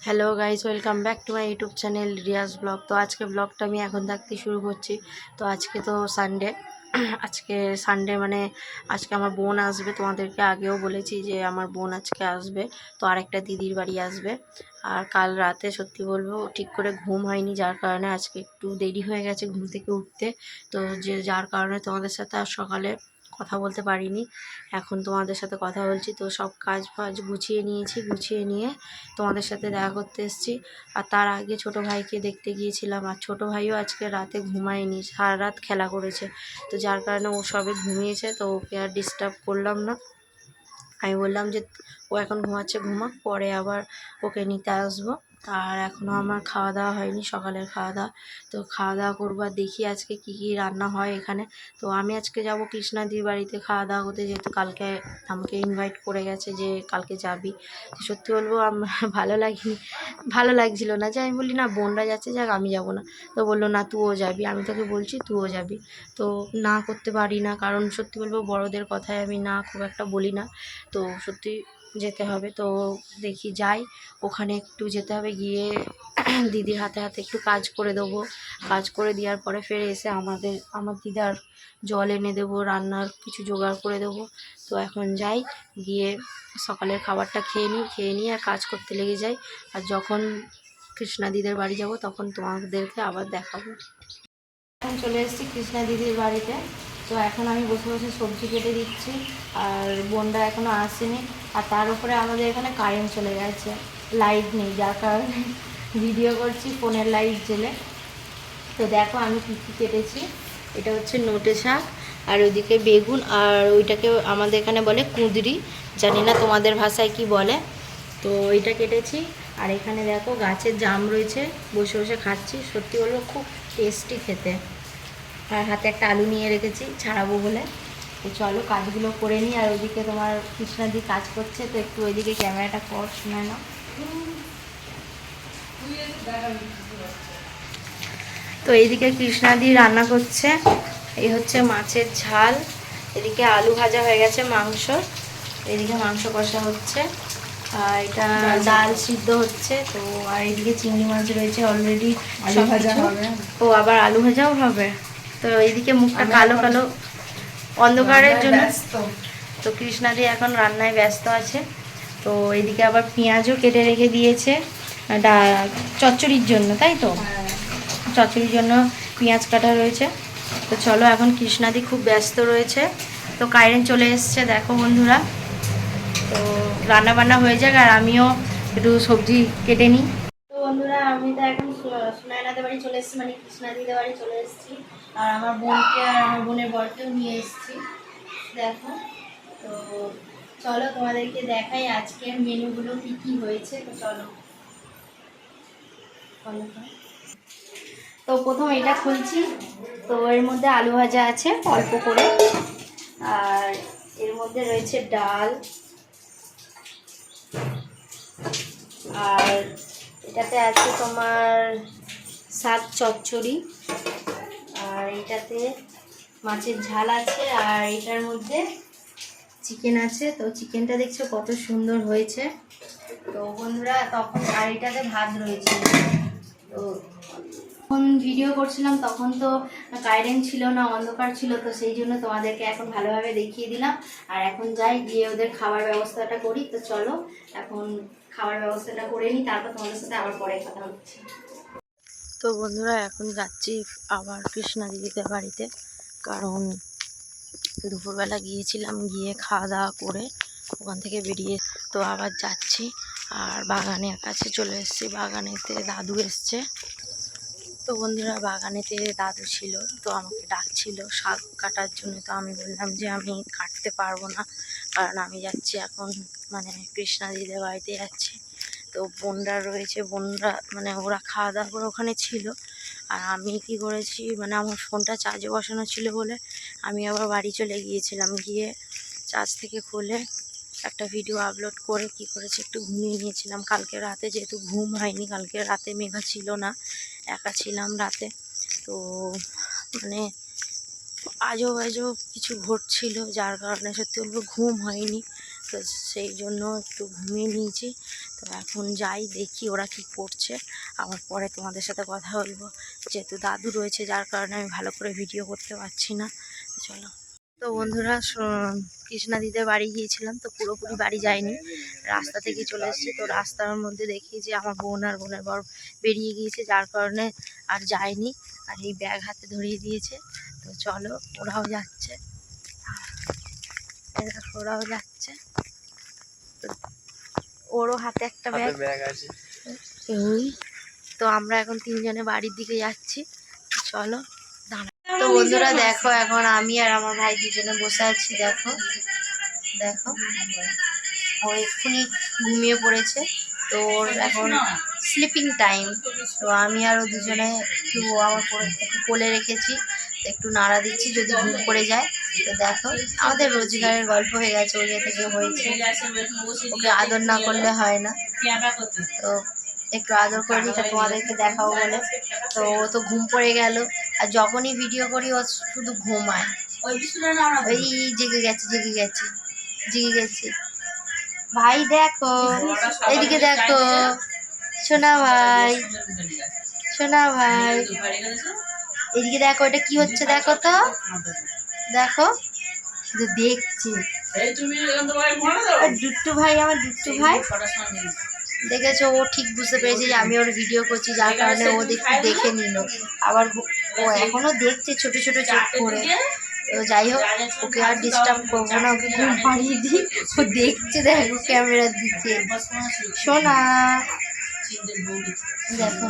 Hello guys, welcome back to my YouTube channel Riyaz vlog. তো আজকে ব্লগটা আমি এখন থাকতে শুরু করছি। তো আজকে তো সানডে। আজকে সানডে মানে আজকে আমার বোন আসবে। তোমাদেরকে আগেও বলেছি যে আমার বোন আজকে আসবে। তো আরেকটা দিদির বাড়ি আসবে। আর কাল রাতে সত্যি বলবো ঠিক করে ঘুম হয়নি, যার কারণে আজকে একটু দেরি হয়ে গেছে ঘুম থেকে উঠতে। তো যার কারণে তোমাদের সাথে আর সকালে কথা বলতে পারিনি। এখন তোমাদের সাথে কথা বলছি। তো সব কাজ ফাজ গুছিয়ে নিয়েছি, গুছিয়ে নিয়ে তোমাদের সাথে দেখা করতে এসেছি। আর তার আগে ছোট ভাইকে দেখতে গিয়েছিলাম। আর ছোট ভাইও আজকে রাতে ঘুমায়নি, সারা রাত খেলা করেছে। তো যার কারণে ও সবে ঘুমিয়েছে, তো ওকে আর ডিস্টার্ব করলাম না। আমি বললাম যে ও এখন ঘুমাচ্ছে, ঘুমাক, পরে আবার ওকে নিতে আসবো। আর এখনও আমার খাওয়া দাওয়া হয়নি, সকালের খাওয়া দাওয়া। তো খাওয়া দাওয়া করবো আর দেখি আজকে কি কি রান্না হয় এখানে। তো আমি আজকে যাব কৃষ্ণাদির বাড়িতে খাওয়া দাওয়া করতে, যেহেতু কালকে আমাকে ইনভাইট করে গেছে যে কালকে যাবি। সত্যি বলবো ভালো লাগছিল না, যে আমি বলি না বোনরা যাচ্ছে, যাক আমি যাব না। তো বললো না তুইও যাবি, আমি তোকে বলছি তুইও যাবি। তো না করতে পারি না, কারণ সত্যি বলবো বড়দের কথায় আমি না খুব একটা বলি না। তো সত্যি যেতে হবে। তো দেখি যাই, ওখানে একটু যেতে হবে, গিয়ে দিদির হাতে হাতে একটু কাজ করে দেবো। কাজ করে দেওয়ার পরে ফের এসে আমার দিদার জল এনে দেবো, রান্নার কিছু জোগাড় করে দেবো। তো এখন যাই, গিয়ে সকালের খাবারটা খেয়ে নিয়ে আর কাজ করতে লেগে যাই। আর যখন কৃষ্ণা দিদির বাড়ি যাব তখন তোমাদেরকে আবার দেখাবো। এখন চলে এসেছি কৃষ্ণা দিদির বাড়িতে। তো এখন আমি বসে বসে সবজি কেটে দিচ্ছি, আর বোনটা এখনও আসেনি। আর তার উপরে আমাদের এখানে কারেন্ট চলে গেছে, লাইট নেই, যার কারণে ভিডিও করছি ফোনের লাইট জ্বেলে। তো দেখো আমি কী কী কেটেছি। এটা হচ্ছে নোটে শাক, আর ওইদিকে বেগুন, আর ওইটাকে আমাদের এখানে বলে কুঁদরি, জানি না তোমাদের ভাষায় কি বলে। তো এইটা কেটেছি। আর এখানে দেখো গাছের জাম রয়েছে, বসে বসে খাচ্ছি। সত্যি বলবো খুব টেস্টি খেতে। আর হাতে একটা আলু নিয়ে রেখেছি ছাড়াবো বলে। তো চলো কাজগুলো করে নিই। আর ওইদিকে তোমার কৃষ্ণাদি কাজ করছে, তো একটু ওইদিকে ক্যামেরাটা কর, শোনায় না। তো এইদিকে কৃষ্ণাদি রান্না করছে। এই হচ্ছে মাছের ঝাল, এদিকে আলু ভাজা হয়ে গেছে মাংস, এদিকে মাংস কষা হচ্ছে, আর এটা ডাল সিদ্ধ হচ্ছে। তো আর এদিকে চিংড়ি মাছ রয়েছে অলরেডি, আলু ভাজা হবে। ও আবার আলু ভাজাও হবে। তো এইদিকে মুখটা কালো কালো অন্ধকারের জন্য। তো কৃষ্ণাদি এখন রান্নায় ব্যস্ত আছে। তো এইদিকে আবার পেঁয়াজও কেটে রেখে দিয়েছে চচ্চড়ির জন্য, তাই তো? চচ্চড়ির জন্য পেঁয়াজ কাটা রয়েছে। তো চলো এখন কৃষ্ণাদি খুব ব্যস্ত রয়েছে। তো কারেন্ট চলে এসছে দেখো বন্ধুরা। তো রান্না বান্না হয়ে যাক, আর আমিও একটু সবজি কেটে নিই। তো বন্ধুরা আমি তো এখন সুনয়নাদের বাড়ি চলে এসেছি, মানে কৃষ্ণাদিদের বাড়ি চলে এসেছি। আর আমার বোনকে আর আমার বোনের বরকেও নিয়ে এসেছি, দেখো। তো চলো তোমাদেরকে দেখাই আজকের মেনুগুলো কি কি হয়েছে। তো চলো। তো প্রথম এটা খুলছি। তো এর মধ্যে আলু ভাজা আছে অল্প করে, আর এর মধ্যে রয়েছে ডাল, আর এটাতে আছে তোমার শাক চচ্চড়ি, আর এটাতে মাছের ঝাল আছে, আর এটার মধ্যে চিকেন আছে। তো চিকেনটা দেখছো কত সুন্দর হয়েছে। তো বন্ধুরা তখন, আর এটাতে ভাত রয়েছে। তো যখন ভিডিও করছিলাম তখন তো কারেন্ট ছিল না, অন্ধকার ছিল, তো সেই জন্য তোমাদেরকে এখন ভালোভাবে দেখিয়ে দিলাম। আর এখন যাই, গিয়ে ওদের খাবার ব্যবস্থাটা করি। তো চলো এখন খাবার ব্যবস্থাটা করে নিই, তারপর তোমাদের সাথে আবার পরে কথা হচ্ছে। তো বন্ধুরা এখন যাচ্ছি আবার কৃষ্ণা দিদিদের বাড়িতে, কারণ দুপুরবেলা গিয়েছিলাম, গিয়ে খাওয়া দাওয়া করে ওখান থেকে বেরিয়ে তো আবার যাচ্ছি। আর বাগানের কাছে চলে এসেছি, বাগানেতে দাদু এসছে। তো বন্ধুরা বাগানেতে দাদু ছিল, তো আমাকে ডাকছিল শাক কাটার জন্য। তো আমি বললাম যে আমি কাটতে পারবো না, কারণ আমি যাচ্ছি এখন মানে কৃষ্ণা দিদিদের বাড়িতে যাচ্ছি। তো বোনরা রয়েছে, বোনরা মানে ওরা খাওয়া দাওয়া করে ওখানে ছিল। আর আমি কি করেছি, মানে আমার ফোনটা চার্জে বসানো ছিল বলে আমি আবার বাড়ি চলে গিয়েছিলাম, গিয়ে চার্জ থেকে খুলে একটা ভিডিও আপলোড করে কি করেছি একটু ঘুমিয়ে নিয়েছিলাম কালকে রাতে, যেহেতু ঘুম হয়নি। কালকে রাতে মেঘা ছিল না, একা ছিলাম রাতে। তো মানে আজব আজব কিছু ঘটছিল, যার কারণে সত্যি বলবো ঘুম হয়নি। তো সেই জন্য একটু ঘুমিয়ে নিয়েছি। তো তো এখন যাই দেখি ওরা কি করছে, আবার পরে তোমাদের সাথে কথা বলবো। যেহেতু দাদু রয়েছে যার কারণে আমি ভালো করে ভিডিও করতে পারছি না। চলো। তো বন্ধুরা কৃষ্ণা দিদের বাড়ি গিয়েছিলাম, তো পুরোপুরি বাড়ি যাইনি, রাস্তা থেকে চলে এসেছি। তো রাস্তার মধ্যে দেখি যে আমার বোন আর বোনের বর বেরিয়ে গিয়েছে, যার কারণে আর যায়নি। আর এই ব্যাগ হাতে ধরিয়ে দিয়েছে। তো চলো, ওরাও যাচ্ছে, ওরাও যাচ্ছে। ওরও হাতে একটা ব্যাগ আছে। তো আমরা এখন তিনজনে বাড়ির দিকে যাচ্ছি। চলো দাঁড়া। তো বন্ধুরা দেখো, এখন আমি আর আমার ভাই দুজনে বসে আছি। দেখো দেখো, ও এক্ষুনি ঘুমিয়ে পড়েছে। তো ওর এখন স্লিপিং টাইম। তো আমি আর ও দুজনে একটু একটু কোলে রেখেছি, তো একটু নাড়া দিচ্ছি যদি ঘুম পড়ে যায়। তো দেখো, আমাদের রোজগারের গল্প হয়ে গেছে, ওই থেকে হয়েছে। ওকে আদর না করলে হয় না, তো একটু আদর করে নিই, তোমাদেরকে দেখাবো বলে। তো ও তো ঘুম পড়ে গেল, আর যখনই ভিডিও করি ও শুধু ঘুমায়। ওই জেগে গেছে জেগে গেছে জেগে গেছে। ভাই দেখো, এদিকে দেখো, সোনা ভাই, সোনা ভাই, এদিকে দেখো, এটা কি হচ্ছে দেখো তো, দেখো দেখছি। দুট্টু ভাই, আমার দুট্টু ভাই দেখেছো, ও ঠিক বুঝতে পেরেছে যে আমি ওর ভিডিও করছি, যার কারণে ও দেখে নিল। আবার ও এখনো দেখছে ছোট ছোট চোখ করে। তো যাই হোক, ওকে আর ডিস্টার্ব করবো না, ওকে ঘুম পাড়িয়ে দিই। ও দেখছে, দেখো ক্যামেরার দিকে। শোনা দেখো।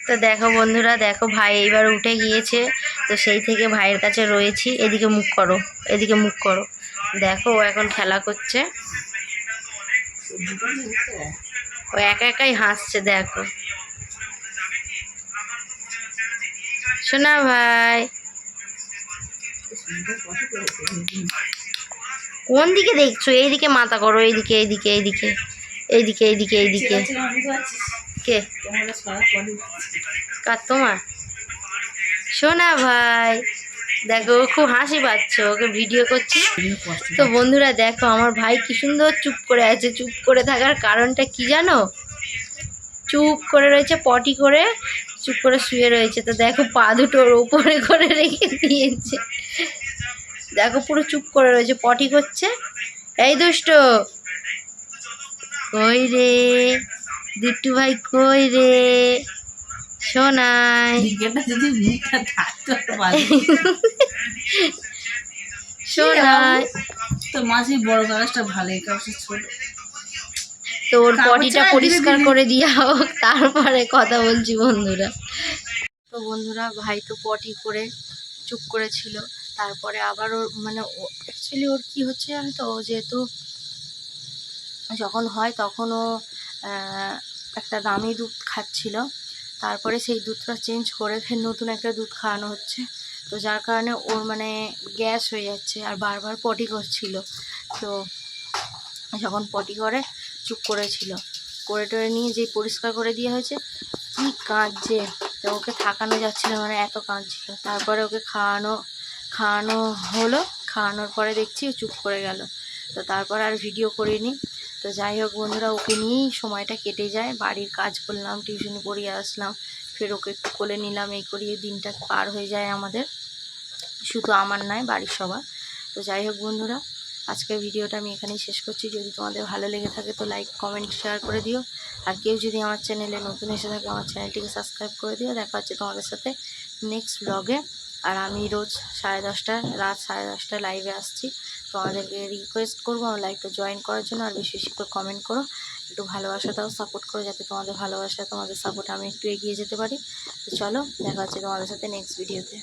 তো দেখো বন্ধুরা, দেখো ভাই এইবার উঠে গিয়েছে। তো সেই থেকে ভাইয়ের কাছে রয়েছি। এদিকে মুখ করো, এদিকে মুখ করো। দেখো ও এখন খেলা করছে, ও একা একাই হাসছে। দেখো সোনা ভাই, কোন দিকে দেখছো? এইদিকে মাথা করো, এইদিকে এইদিকে এইদিকে এইদিকে এইদিকে এইদিকে। কে কার? তোমার সোনা ভাই। দেখো খুব হাসি পাচ্ছে, ওকে ভিডিও করছি। তো বন্ধুরা দেখো, আমার ভাই কি সুন্দর চুপ করে আছে। চুপ করে থাকার কারণটা কি জানো? চুপ করে রয়েছে, পটি করে চুপ করে শুয়ে রয়েছে। তো দেখো পা দুটোর উপরে করে রেখে দিয়েছে। দেখো পুরো চুপ করে রয়েছে, পটি করছে। এই দুষ্ট, কই রে দুট্টু ভাই, কই রে সোনাই? সোনাই তো মাঝে বড় গাছটা ভালোই কাছে ছোট। তো ওর পটিটা পরিষ্কার করে দিয়া হোক, তারপরে কথা বলছি বন্ধুরা। তো বন্ধুরা, ভাই তো পটি করে চুপ করেছিল, তারপরে আবার ওর মানে অ্যাকচুয়ালি ওর কী হচ্ছে জানো তো, যেহেতু যখন হয় তখন ও একটা দামি দুধ খাচ্ছিল, তারপরে সেই দুধটা চেঞ্জ করে ফের নতুন একটা দুধ খাওয়ানো হচ্ছে। তো যার কারণে ওর মানে গ্যাস হয়ে যাচ্ছে, আর বারবার পটি করছিল। তো যখন পটি করে চুপ করেছিল, করে টরে নিয়ে যেই পরিষ্কার করে দেওয়া হয়েছে, কি কাঁদছে। তো ওকে থাকানো যাচ্ছিল, মানে এত কাঁদছিল। তারপরে ওকে খাওয়ানো হলো, খাওয়ানোর পরে দেখছি ও চুপ করে গেল। তো তারপর আর ভিডিও করিনি। তো যাই হোক বন্ধুরা, ওকে নিয়েই সময়টা কেটে যায়। বাড়ির কাজ করলাম, টিউশনি পড়িয়ে আসলাম, ফের ওকে একটু কোলে নিলাম, এই করিয়ে দিনটা পার হয়ে যায় আমাদের, শুধু আমার নয় বাড়ির সবার। তো যাই হোক বন্ধুরা, আজকের ভিডিওটা আমি এখানেই শেষ করছি। যদি তোমাদের ভালো লেগে থাকে তো লাইক কমেন্ট শেয়ার করে দিও। আর কেউ যদি আমার চ্যানেলে নতুন এসে থাকে, আমার চ্যানেলটিকে সাবস্ক্রাইব করে দিও। দেখা হচ্ছে তোমাদের সাথে নেক্সট ব্লগে। আর আমি রোজ রাত 10:30 লাইভে আসছি। তোমাদেরকে রিকোয়েস্ট করবো আমার লাইভটা জয়েন করার জন্য, আর বেশি বেশি করে কমেন্ট করো, একটু ভালোবাসা দাও, সাপোর্ট করো, যাতে তোমাদের ভালোবাসা, তোমাদের সাপোর্টে আমি একটু এগিয়ে যেতে পারি। তো চলো, দেখা হচ্ছে তোমাদের সাথে নেক্সট ভিডিওতে।